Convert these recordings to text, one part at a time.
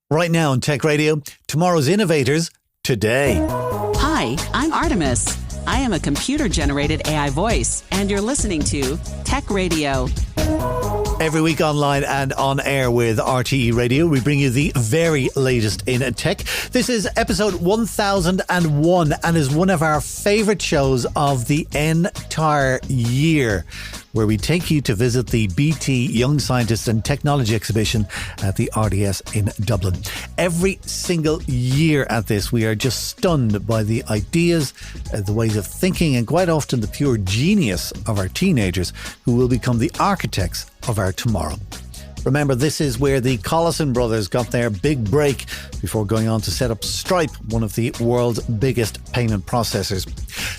Right now on Tech Radio, tomorrow's innovators today. Hi, I'm Artemis. I am a computer-generated AI voice, and you're listening to Tech Radio. Every week online and on air with RTE Radio, we bring you the very latest in tech. This is episode 1001 and is one of our favourite shows of the entire year, where we take you to visit the BT Young Scientist and Technology exhibition at the RDS in Dublin. Every single year at this, we are just stunned by the ideas, the ways of thinking, and quite often the pure genius of our teenagers who will become the architects of our tomorrow. Remember, this is where the Collison brothers got their big break before going on to set up Stripe, one of the world's biggest payment processors.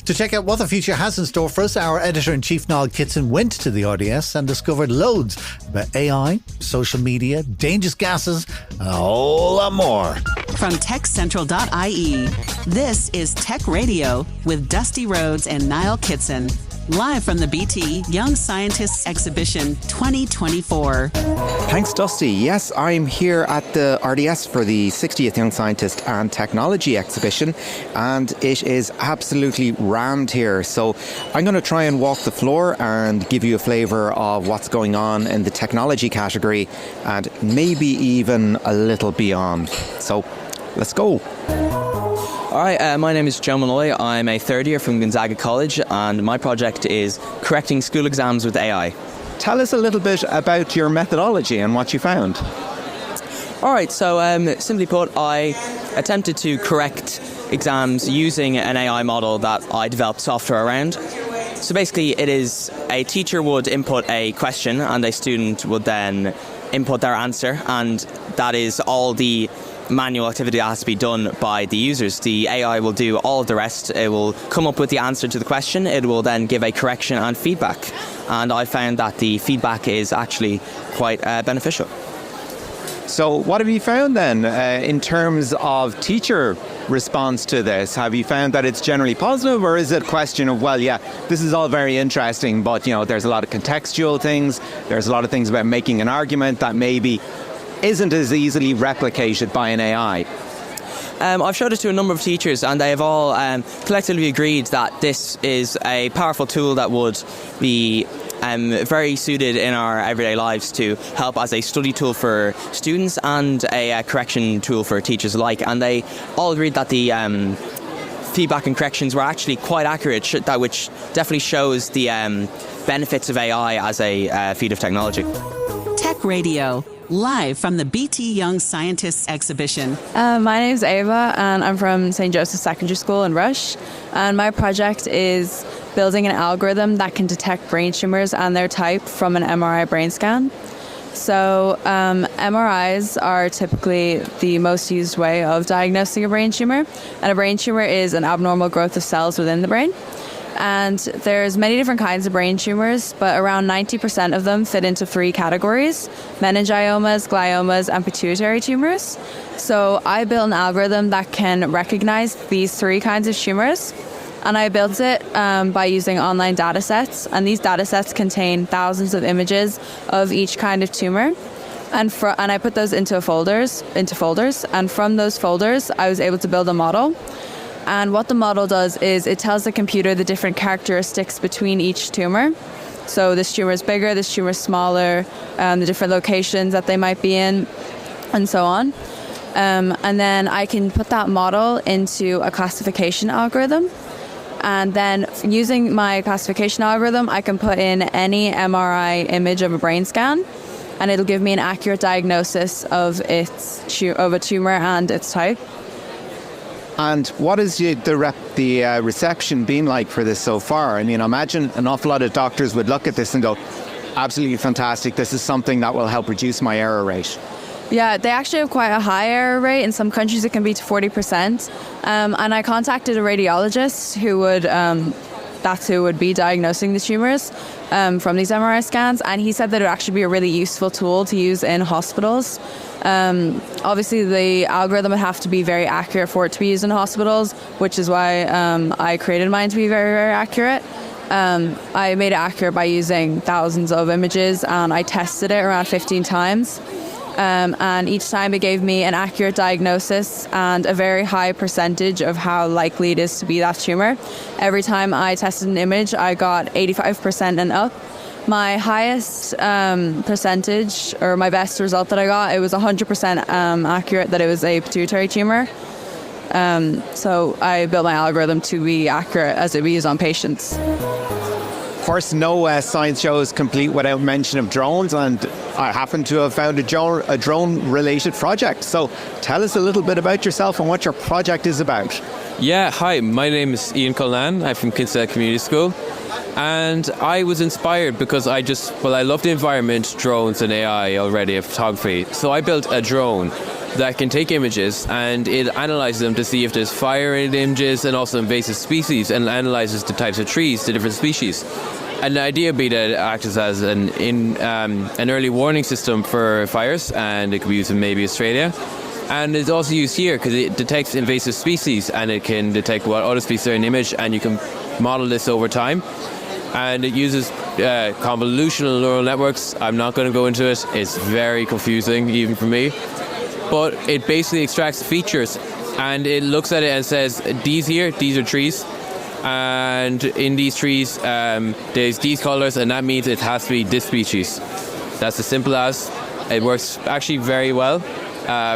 To check out what the future has in store for us, our editor-in-chief Niall Kitson went to the RDS and discovered loads about AI, social media, dangerous gases, and a whole lot more. From techcentral.ie, this is Tech Radio with Dusty Rhodes and Niall Kitson. Live from the BT Young Scientists Exhibition 2024. Thanks, Dusty. Yes, I'm here at the RDS for the 60th Young Scientist and Technology Exhibition, and it is absolutely rammed here. So I'm going to try and walk the floor and give you a flavour of what's going on in the technology category and maybe even a little beyond. So let's go. Hi, my name is Joe Malloy. I'm a third year from Gonzaga College, and my project is correcting school exams with AI. Tell us a little bit about your methodology and what you found. All right, so simply put, I attempted to correct exams using an AI model that I developed software around. So basically, it is a teacher would input a question and a student would then input their answer, and that is all the manual activity that has to be done by the users. The AI will do all of the rest. It will come up with the answer to the question. It will then give a correction and feedback. And I found that the feedback is actually quite beneficial. So what have you found then in terms of teacher response to this? Have you found that it's generally positive, or is it a question of, well, yeah, this is all very interesting, but there's a lot of contextual things, there's a lot of things about making an argument that maybe isn't as easily replicated by an AI? I've showed it to a number of teachers, and they have all collectively agreed that this is a powerful tool that would be very suited in our everyday lives to help as a study tool for students and a correction tool for teachers alike. And they all agreed that the feedback and corrections were actually quite accurate, which definitely shows the benefits of AI as a feat of technology. Tech Radio. Live from the BT Young Scientists Exhibition. My name is Ava, and I'm from St. Joseph's Secondary School in Rush. And my project is building an algorithm that can detect brain tumours and their type from an MRI brain scan. So MRIs are typically the most used way of diagnosing a brain tumour. And a brain tumour is an abnormal growth of cells within the brain. And there's many different kinds of brain tumours, but around 90% of them fit into three categories: meningiomas, gliomas, and pituitary tumours. So I built an algorithm that can recognise these three kinds of tumours, and I built it by using online data sets, and these data sets contain thousands of images of each kind of tumour. And I put those into folders, and from those folders I was able to build a model. And what the model does is it tells the computer the different characteristics between each tumour. So this tumour is bigger, this tumour is smaller, the different locations that they might be in, and so on. And then I can put that model into a classification algorithm. And then using my classification algorithm, I can put in any MRI image of a brain scan, and it'll give me an accurate diagnosis of a tumour and its type. And what has the reception been like for this so far? I mean, I imagine an awful lot of doctors would look at this and go, absolutely fantastic, this is something that will help reduce my error rate. Yeah, they actually have quite a high error rate. In some countries it can be to 40%. And I contacted a radiologist who would be diagnosing the tumours from these MRI scans, and he said that it would actually be a really useful tool to use in hospitals. Obviously the algorithm would have to be very accurate for it to be used in hospitals, which is why I created mine to be very, very accurate. I made it accurate by using thousands of images, and I tested it around 15 times. and each time it gave me an accurate diagnosis and a very high percentage of how likely it is to be that tumour. Every time I tested an image, I got 85% and up. My highest percentage, or my best result that I got, it was 100% accurate that it was a pituitary tumour. So I built my algorithm to be accurate as it be used on patients. Of course, no science show is complete without mention of drones, and I happen to have found a drone-related project. So tell us a little bit about yourself and what your project is about. Yeah, hi, my name is Ian Cullen. I'm from Kinsale Community School. And I was inspired because I love the environment, drones and AI already, and photography. So I built a drone that can take images and it analyzes them to see if there's fire in the images and also invasive species, and analyzes the types of trees, the different species. And the idea would be that it acts as an early warning system for fires, and it could be used in maybe Australia. And it's also used here because it detects invasive species and it can detect what other species are in the image, and you can model this over time. And it uses convolutional neural networks. I'm not going to go into it. It's very confusing, even for me. But it basically extracts features, and it looks at it and says, these are trees. And in these trees, there's these colors, and that means it has to be this species. That's as simple as. It works actually very well,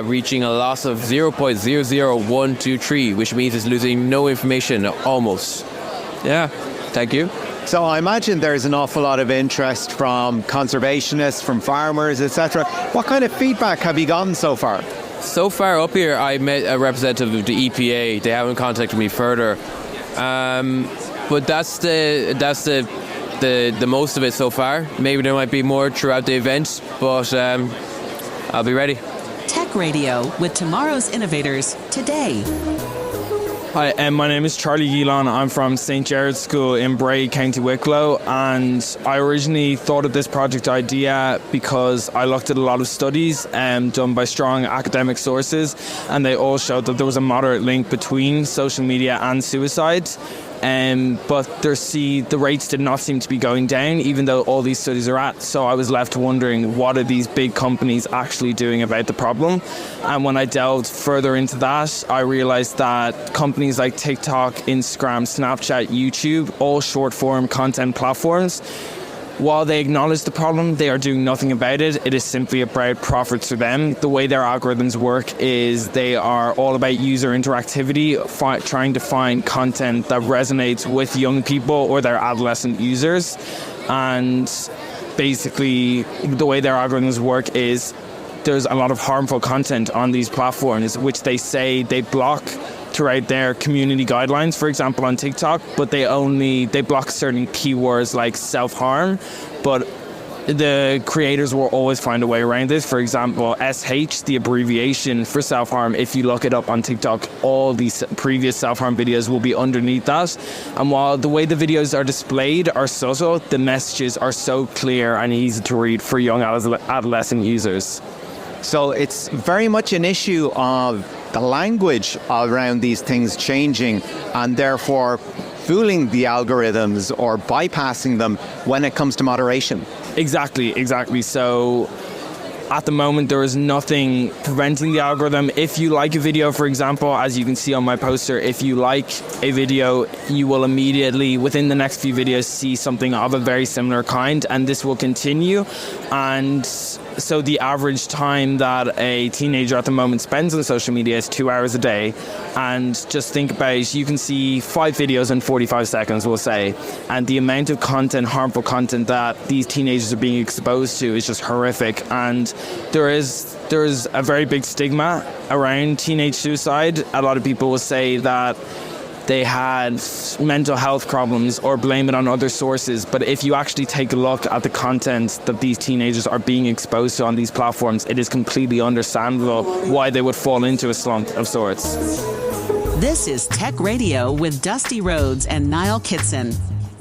reaching a loss of 0.00123, which means it's losing no information, almost. Yeah, thank you. So I imagine there's an awful lot of interest from conservationists, from farmers, etc. What kind of feedback have you gotten so far? So far up here, I met a representative of the EPA. They haven't contacted me further. But that's the most of it so far. Maybe there might be more throughout the event, but I'll be ready. Tech Radio with tomorrow's innovators today. Hi, my name is Charlie Gilon. I'm from St. Gerard's School in Bray, County Wicklow, and I originally thought of this project idea because I looked at a lot of studies done by strong academic sources, and they all showed that there was a moderate link between social media and suicide. But the rates did not seem to be going down, even though all these studies are at. So I was left wondering, what are these big companies actually doing about the problem? And when I delved further into that, I realized that companies like TikTok, Instagram, Snapchat, YouTube, all short-form content platforms, while they acknowledge the problem, they are doing nothing about it. It is simply about profits for them. The way their algorithms work is they are all about user interactivity, trying to find content that resonates with young people or their adolescent users. And basically, the way their algorithms work is there's a lot of harmful content on these platforms, which they say they block throughout their community guidelines, for example on TikTok, but they block certain keywords like self-harm, but the creators will always find a way around this. For example, SH, the abbreviation for self-harm, if you look it up on TikTok, all these previous self-harm videos will be underneath that. And while the way the videos are displayed are subtle, the messages are so clear and easy to read for young adolescent users. So it's very much an issue of the language around these things changing, and therefore fooling the algorithms or bypassing them when it comes to moderation. Exactly. So at the moment, there is nothing preventing the algorithm. If you like a video, for example, as you can see on my poster, if you like a video, you will immediately, within the next few videos, see something of a very similar kind, and this will continue. And so the average time that a teenager at the moment spends on social media is 2 hours a day. And just think about, you can see 5 videos in 45 seconds, we'll say. And the amount of content, harmful content that these teenagers are being exposed to is just horrific. And there is a very big stigma around teenage suicide. A lot of people will say that they had mental health problems or blame it on other sources. But if you actually take a look at the content that these teenagers are being exposed to on these platforms, it is completely understandable why they would fall into a slump of sorts. This is Tech Radio with Dusty Rhodes and Niall Kitson.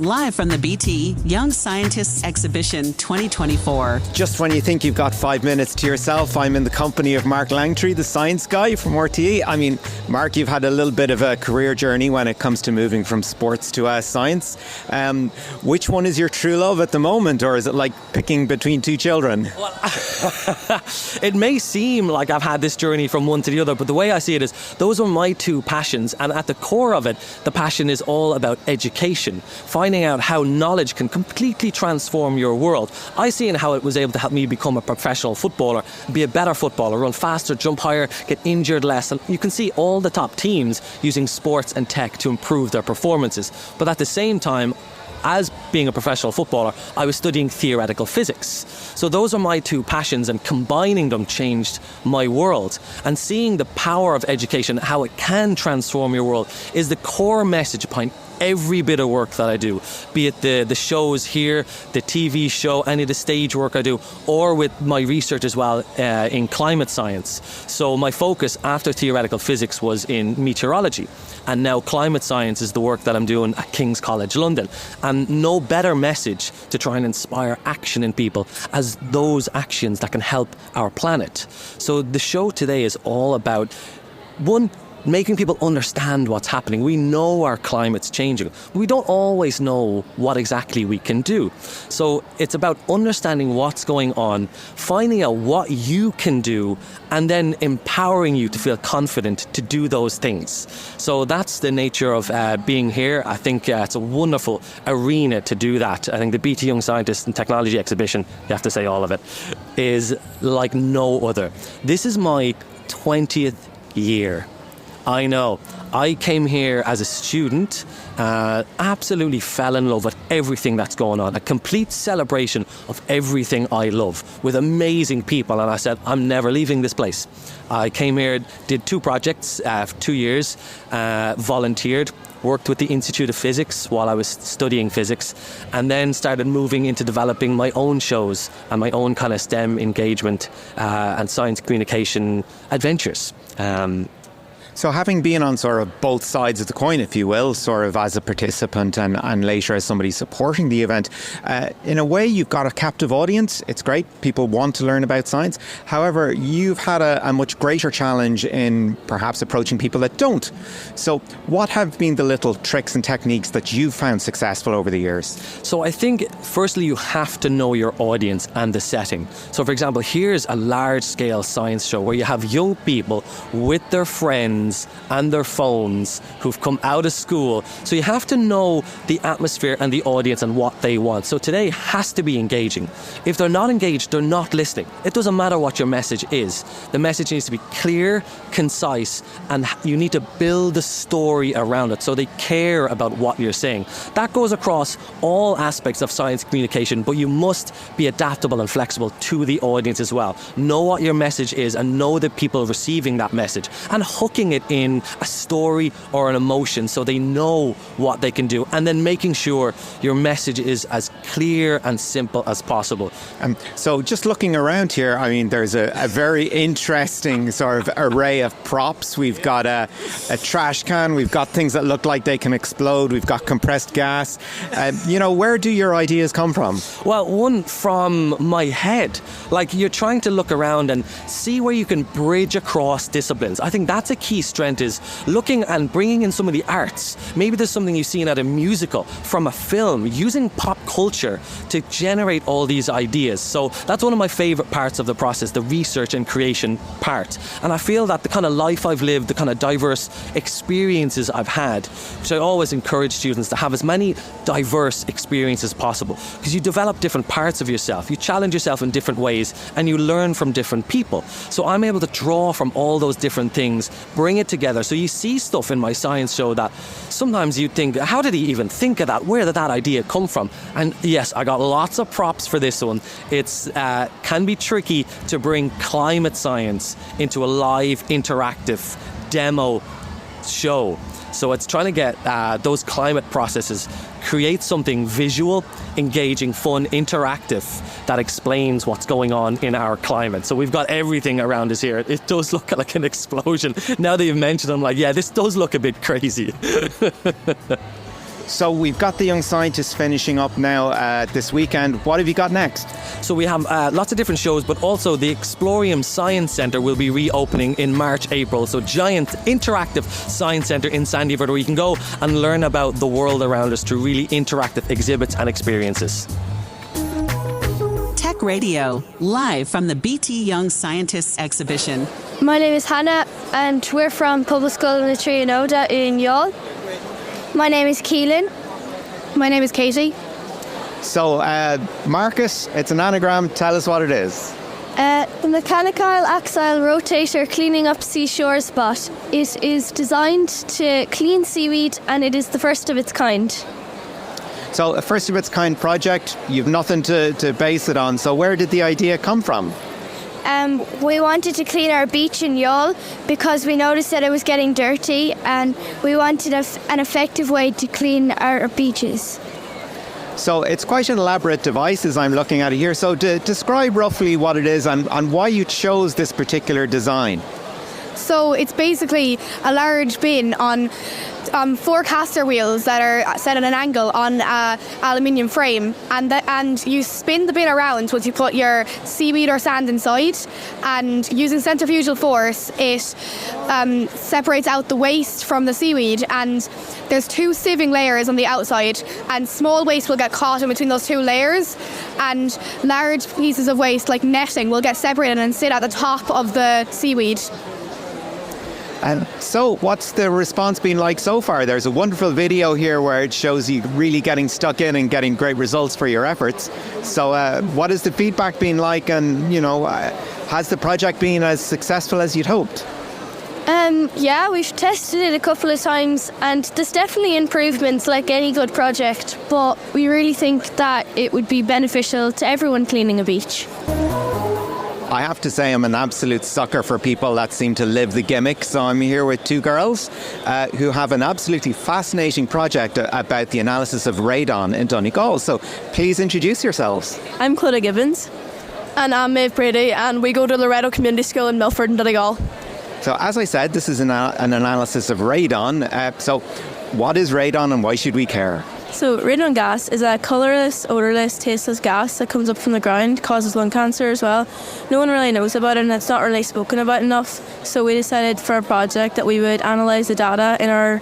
live from the BT Young Scientists Exhibition 2024. Just when you think you've got 5 minutes to yourself, I'm in the company of Mark Langtree, the science guy from RTE. I mean, Mark, you've had a little bit of a career journey when it comes to moving from sports to science. Which one is your true love at the moment, or is it like picking between two children? Well, it may seem like I've had this journey from one to the other, but the way I see it is those are my two passions, and at the core of it, the passion is all about education, finding out how knowledge can completely transform your world. I see in how it was able to help me become a professional footballer, be a better footballer, run faster, jump higher, get injured less, and you can see all the top teams using sports and tech to improve their performances. But at the same time, as being a professional footballer, I was studying theoretical physics. So those are my two passions, and combining them changed my world. And seeing the power of education, how it can transform your world, is the core message behind every bit of work that I do, be it the shows here, the TV show, any of the stage work I do, or with my research as well in climate science. So my focus after theoretical physics was in meteorology, and now climate science is the work that I'm doing at King's College London. And no better message to try and inspire action in people as those actions that can help our planet. So the show today is all about, one, making people understand what's happening. We know our climate's changing. We don't always know what exactly we can do. So it's about understanding what's going on, finding out what you can do, and then empowering you to feel confident to do those things. So that's the nature of being here. I think it's a wonderful arena to do that. I think the BT Young Scientists and Technology Exhibition, you have to say all of it, is like no other. This is my 20th year. I know. I came here as a student, absolutely fell in love with everything that's going on, a complete celebration of everything I love, with amazing people, and I said, I'm never leaving this place. I came here, did 2 projects, 2 years, volunteered, worked with the Institute of Physics while I was studying physics, and then started moving into developing my own shows and my own kind of STEM engagement and science communication adventures. So having been on sort of both sides of the coin, if you will, sort of as a participant and later as somebody supporting the event, in a way you've got a captive audience. It's great. People want to learn about science. However, you've had a much greater challenge in perhaps approaching people that don't. So what have been the little tricks and techniques that you've found successful over the years? So I think, firstly, you have to know your audience and the setting. So, for example, here's a large-scale science show where you have young people with their friends and their phones who've come out of school. So you have to know the atmosphere and the audience and what they want. So today has to be engaging. If they're not engaged, they're not listening. It doesn't matter what your message is. The message needs to be clear, concise, and you need to build a story around it so they care about what you're saying. That goes across all aspects of science communication, but you must be adaptable and flexible to the audience as well. Know what your message is and know the people receiving that message, and hooking it in a story or an emotion so they know what they can do, and then making sure your message is as clear and simple as possible. So just looking around here, I mean, there's a very interesting sort of array of props. We've got a trash can, we've got things that look like they can explode, we've got compressed gas. Where do your ideas come from? Well, one from my head. Like, you're trying to look around and see where you can bridge across disciplines. I think that's a key strength, is looking and bringing in some of the arts. Maybe there's something you've seen at a musical, from a film, using pop culture to generate all these ideas. So that's one of my favourite parts of the process, the research and creation part. And I feel that the kind of life I've lived, the kind of diverse experiences I've had, which I always encourage students to have as many diverse experiences as possible, because you develop different parts of yourself, you challenge yourself in different ways, and you learn from different people. So I'm able to draw from all those different things, bring it together. So you see stuff in my science show that sometimes you think, how did he even think of that? Where did that idea come from? And yes, I got lots of props for this one. It's can be tricky to bring climate science into a live, interactive demo show. So it's trying to get those climate processes, create something visual, engaging, fun, interactive that explains what's going on in our climate. So we've got everything around us here. It does look like an explosion. Now that you've mentioned it, I'm like, yeah, this does look a bit crazy. So we've got the Young Scientists finishing up now this weekend. What have you got next? So we have lots of different shows, but also the Explorium Science Centre will be reopening in March, April. So giant interactive science centre in Sandyford where you can go and learn about the world around us through really interactive exhibits and experiences. Tech Radio, live from the BT Young Scientists exhibition. My name is Hannah and we're from Public School in the Tree and Oda in Youghal. My name is Keelan. My name is Katie. So, Marcus, it's an anagram. Tell us what it is. The mechanical axle rotator cleaning up seashore spot. It is designed to clean seaweed and it is the first of its kind. So, a first of its kind project, you've nothing to base it on. So, where did the idea come from? We wanted to clean our beach in Youghal because we noticed that it was getting dirty and we wanted an effective way to clean our beaches. So it's quite an elaborate device as I'm looking at it here. So describe roughly what it is and why you chose this particular design. So it's basically a large bin on 4 caster wheels that are set at an angle on an aluminium frame, and you spin the bin around once you put your seaweed or sand inside, and using centrifugal force it separates out the waste from the seaweed, and there's 2 sieving layers on the outside, and small waste will get caught in between those 2 layers, and large pieces of waste like netting will get separated and sit at the top of the seaweed. And so what's the response been like so far? There's a wonderful video here where it shows you really getting stuck in and getting great results for your efforts. So what has the feedback been like, and has the project been as successful as you'd hoped? Yeah, we've tested it a couple of times and there's definitely improvements like any good project, but we really think that it would be beneficial to everyone cleaning a beach. I have to say I'm an absolute sucker for people that seem to live the gimmick. So I'm here with 2 girls who have an absolutely fascinating project about the analysis of radon in Donegal. So please introduce yourselves. I'm Clodagh Gibbons. And I'm Maeve Brady, and we go to Loretto Community School in Milford in Donegal. So as I said, this is an analysis of radon. So what is radon and why should we care? So radon gas is a colourless, odourless, tasteless gas that comes up from the ground, causes lung cancer as well. No one really knows about it and it's not really spoken about enough. So we decided for our project that we would analyse the data in our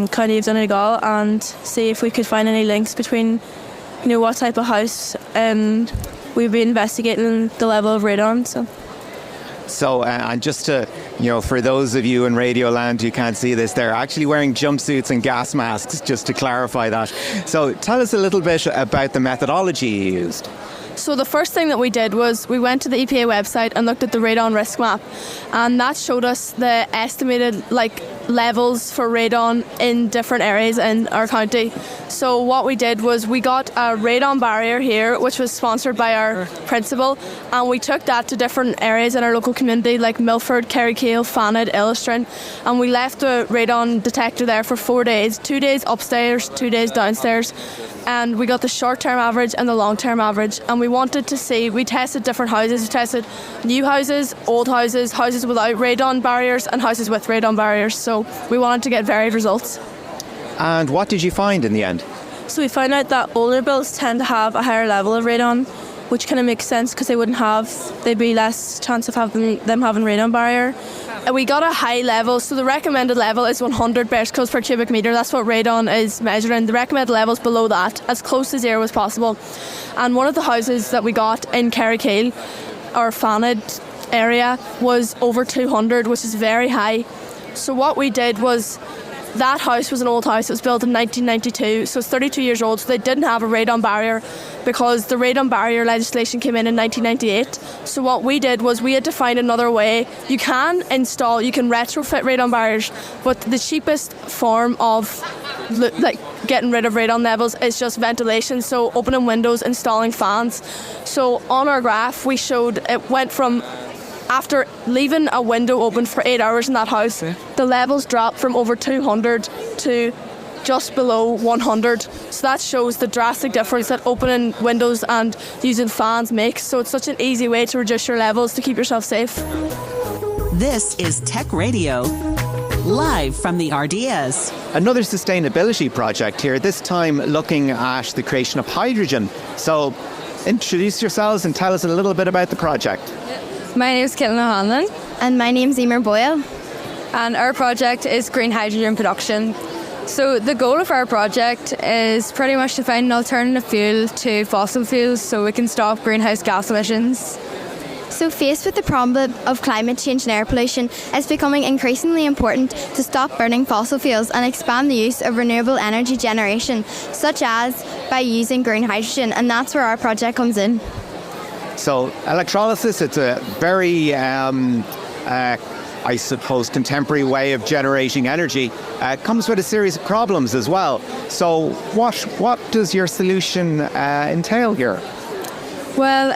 county of Donegal and see if we could find any links between, what type of house we'd be investigating the level of radon. So, and just to, for those of you in Radio Land who can't see this, they're actually wearing jumpsuits and gas masks, just to clarify that. So tell us a little bit about the methodology you used. So the first thing that we did was we went to the EPA website and looked at the radon risk map, and that showed us the estimated levels for radon in different areas in our county. So what we did was we got a radon barrier here, which was sponsored by our principal, and we took that to different areas in our local community like Milford, Kerrykeale, Fanad, Illistrin, and we left the radon detector there for 4 days, 2 days upstairs, 2 days downstairs, and we got the short-term average and the long-term average, and we wanted to see, we tested different houses, we tested new houses, old houses, houses without radon barriers and houses with radon barriers, so we wanted to get varied results. And what did you find in the end? So we found out that older builds tend to have a higher level of radon, which kind of makes sense because they'd be less chance of them having radon barrier. And we got a high level, so the recommended level is 100 particles per cubic metre. That's what radon is measuring. The recommended level is below that, as close to 0 as possible. And one of the houses that we got in Kerrykeale, our Fanad area, was over 200, which is very high. So what we did was, that house was an old house. It was built in 1992, so it's 32 years old. So they didn't have a radon barrier because the radon barrier legislation came in 1998. So what we did was we had to find another way. You can retrofit radon barriers, but the cheapest form of getting rid of radon levels is just ventilation. So opening windows, installing fans. So on our graph, we showed it went from, after leaving a window open for 8 hours in that house, the levels dropped from over 200 to just below 100. So that shows the drastic difference that opening windows and using fans makes. So it's such an easy way to reduce your levels to keep yourself safe. This is Tech Radio, live from the RDS. Another sustainability project here, this time looking at the creation of hydrogen. So introduce yourselves and tell us a little bit about the project. My name is Caitlin O'Hanlon. And my name's Emer Boyle. And our project is green hydrogen production. So the goal of our project is pretty much to find an alternative fuel to fossil fuels so we can stop greenhouse gas emissions. So faced with the problem of climate change and air pollution, it's becoming increasingly important to stop burning fossil fuels and expand the use of renewable energy generation, such as by using green hydrogen, and that's where our project comes in. So electrolysis, it's a very I suppose, contemporary way of generating energy, comes with a series of problems as well. So what does your solution entail here? Well,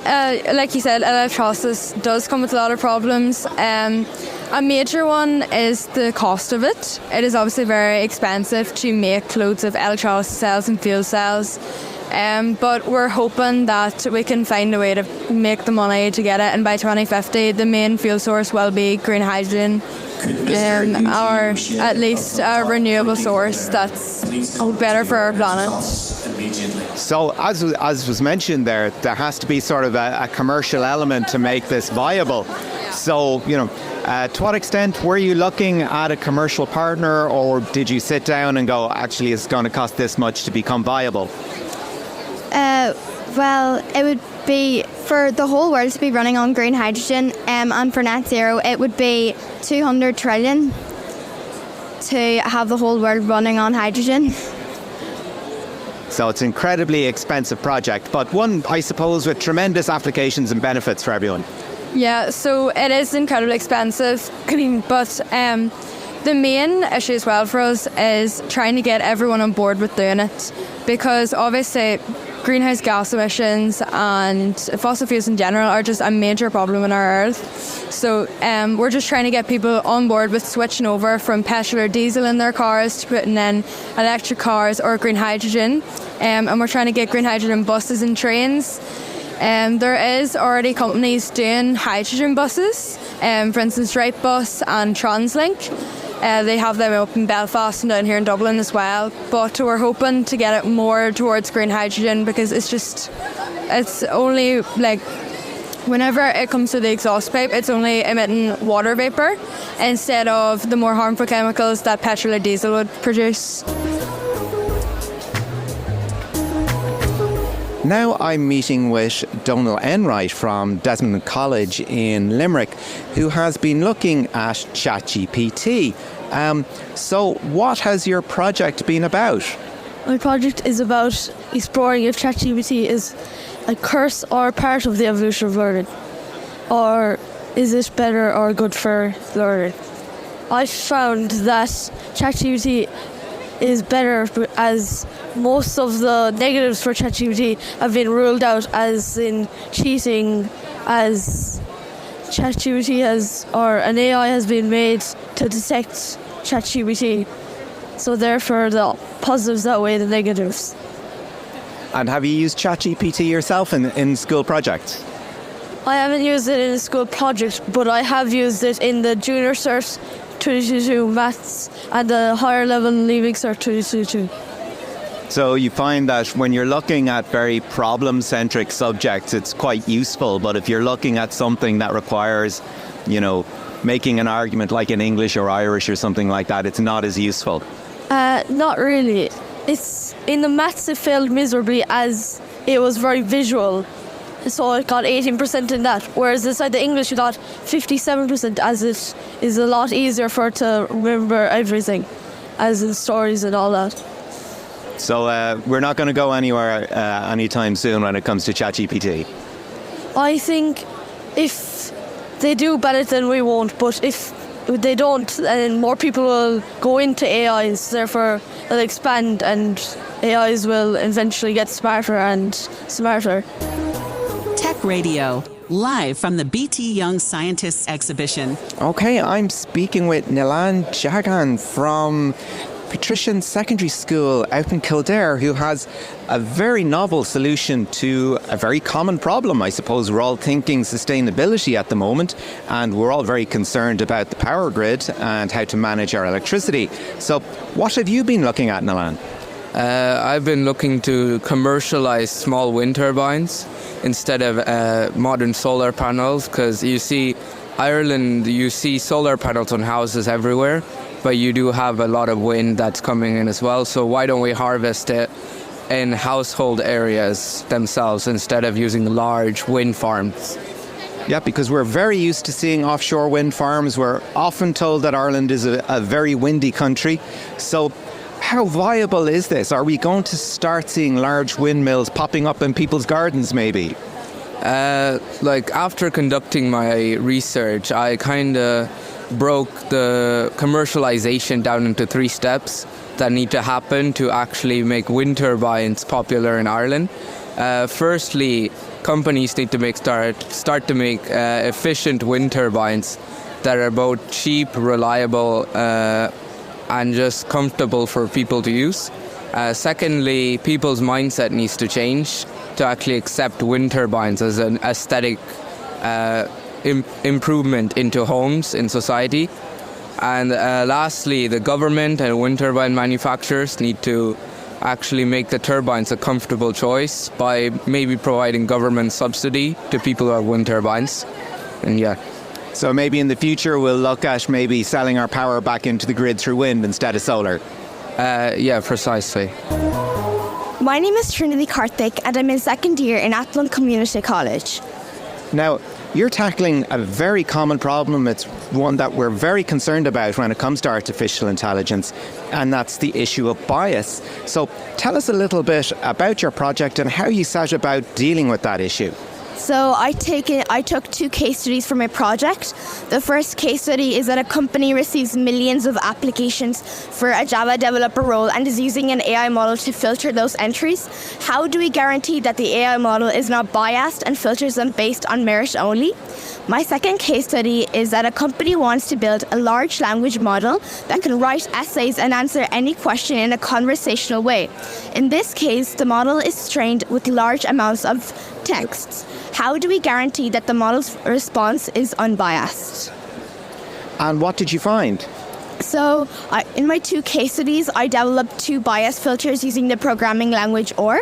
like you said, electrolysis does come with a lot of problems. A major one is the cost of it. It is obviously very expensive to make loads of electrolysis cells and fuel cells. But we're hoping that we can find a way to make the money to get it, and by 2050 the main fuel source will be green hydrogen, or at least a renewable source that's better for our planet. So as was mentioned there has to be sort of a commercial element to make this viable. So, to what extent were you looking at a commercial partner, or did you sit down and go, actually it's going to cost this much to become viable? Well, it would be, for the whole world to be running on green hydrogen, and for net zero, it would be 200 trillion to have the whole world running on hydrogen. So it's an incredibly expensive project, but one, I suppose, with tremendous applications and benefits for everyone. Yeah, so it is incredibly expensive, but the main issue as well for us is trying to get everyone on board with doing it, because obviously greenhouse gas emissions and fossil fuels in general are just a major problem on our earth. So we're just trying to get people on board with switching over from petrol or diesel in their cars to putting in electric cars or green hydrogen. And we're trying to get green hydrogen buses and trains. There is already companies doing hydrogen buses, for instance Bus and Translink. They have them up in Belfast and down here in Dublin as well, but we're hoping to get it more towards green hydrogen, because it's only like, whenever it comes to the exhaust pipe, it's only emitting water vapour instead of the more harmful chemicals that petrol or diesel would produce. Now I'm meeting with Donal Enright from Desmond College in Limerick, who has been looking at ChatGPT. So what has your project been about? My project is about exploring if ChatGPT is a curse or part of the evolution of learning, or is it better or good for learning. I found that ChatGPT is better, as most of the negatives for ChatGPT have been ruled out, as in cheating, as ChatGPT or an AI has been made to detect ChatGPT. So therefore the positives outweigh the negatives. And have you used ChatGPT yourself in school projects? I haven't used it in a school project, but I have used it in the Junior Cert 2022 Maths and the Higher Level Leaving Cert 2022. So you find that when you're looking at very problem-centric subjects, it's quite useful, but if you're looking at something that requires, making an argument like in English or Irish or something like that, it's not as useful? Not really. It's in the maths it failed miserably, as it was very visual. So it got 18% in that. Whereas inside the English it got 57%, as it is a lot easier for it to remember everything, as in stories and all that. So we're not going to go anywhere anytime soon when it comes to ChatGPT? I think if they do ban it, then we won't. But if they don't, then more people will go into AIs, therefore they'll expand and AIs will eventually get smarter and smarter. Tech Radio, live from the BT Young Scientists exhibition. Okay, I'm speaking with Nilan Jagan from Patrician Secondary School out in Kildare, who has a very novel solution to a very common problem. I suppose we're all thinking sustainability at the moment, and we're all very concerned about the power grid and how to manage our electricity. So what have you been looking at, Nalan? I've been looking to commercialize small wind turbines instead of modern solar panels, because you see, Ireland, you see solar panels on houses everywhere, but you do have a lot of wind that's coming in as well. So why don't we harvest it in household areas themselves instead of using large wind farms? Yeah, because we're very used to seeing offshore wind farms. We're often told that Ireland is a very windy country. So how viable is this? Are we going to start seeing large windmills popping up in people's gardens maybe? After conducting my research, I kind of broke the commercialization down into 3 steps that need to happen to actually make wind turbines popular in Ireland. Firstly, companies need to start to make efficient wind turbines that are both cheap, reliable, and just comfortable for people to use. Secondly, people's mindset needs to change to actually accept wind turbines as an aesthetic improvement into homes in society. And lastly, the government and wind turbine manufacturers need to actually make the turbines a comfortable choice by maybe providing government subsidy to people who have wind turbines. And yeah. So maybe in the future we'll look at maybe selling our power back into the grid through wind instead of solar. Yeah, precisely. My name is Trinity Karthik and I'm in second year in Athlone Community College. Now, you're tackling a very common problem. It's one that we're very concerned about when it comes to artificial intelligence, and that's the issue of bias. So tell us a little bit about your project and how you set about dealing with that issue. So I took 2 case studies for my project. The first case study is that a company receives millions of applications for a Java developer role and is using an AI model to filter those entries. How do we guarantee that the AI model is not biased and filters them based on merit only? My second case study is that a company wants to build a large language model that can write essays and answer any question in a conversational way. In this case, the model is trained with large amounts of texts. How do we guarantee that the model's response is unbiased? And what did you find? So, in my 2 case studies, I developed 2 bias filters using the programming language OR,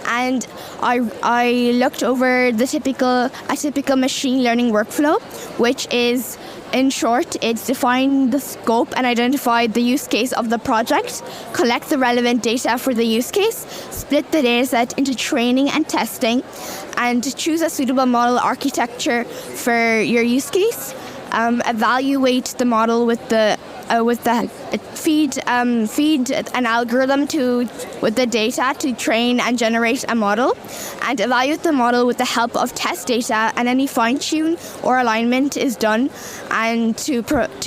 and I looked over a typical machine learning workflow, which is, in short, it's define the scope and identify the use case of the project, collect the relevant data for the use case, split the dataset into training and testing, and choose a suitable model architecture for your use case. Evaluate the model with the feed an algorithm with the data to train and generate a model, and evaluate the model with the help of test data, and any fine-tune or alignment is done, and to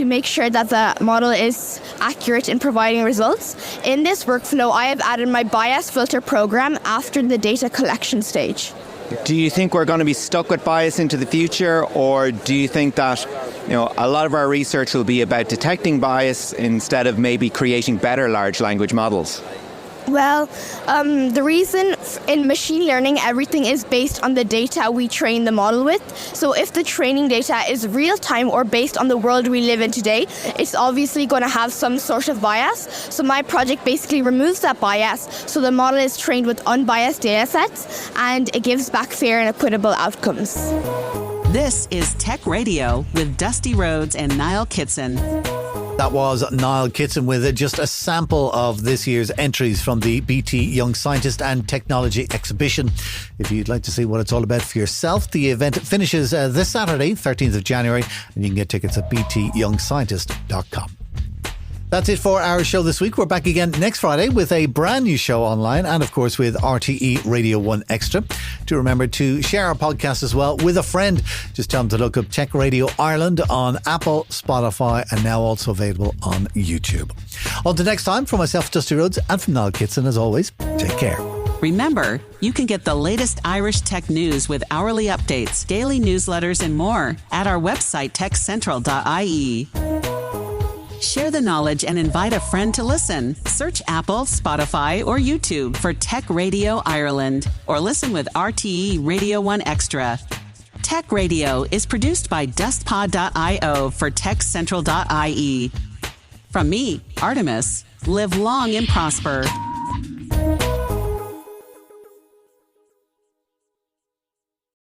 make sure that the model is accurate in providing results. In this workflow, I have added my bias filter program after the data collection stage. Do you think we're going to be stuck with bias into the future, or do you think that a lot of our research will be about detecting bias instead of maybe creating better large language models? Well, the reason in machine learning, everything is based on the data we train the model with. So if the training data is real time or based on the world we live in today, it's obviously going to have some sort of bias. So my project basically removes that bias, so the model is trained with unbiased data sets, and it gives back fair and equitable outcomes. This is Tech Radio with Dusty Rhodes and Niall Kitson. That was Niall Kitson with just a sample of this year's entries from the BT Young Scientist and Technology Exhibition. If you'd like to see what it's all about for yourself, the event finishes this Saturday, 13th of January, and you can get tickets at btyoungscientist.com. That's it for our show this week. We're back again next Friday with a brand new show online, and of course with RTE Radio 1 Extra. Do remember to share our podcast as well with a friend. Just tell them to look up Tech Radio Ireland on Apple, Spotify, and now also available on YouTube. Until next time, from myself, Dusty Rhodes, and from Niall Kitson, as always, take care. Remember, you can get the latest Irish tech news with hourly updates, daily newsletters, and more at our website, techcentral.ie. Share the knowledge and invite a friend to listen. Search Apple, Spotify, or YouTube for Tech Radio Ireland, or listen with RTE Radio 1 Extra. Tech Radio is produced by dustpod.io for techcentral.ie. From me, Artemis, live long and prosper.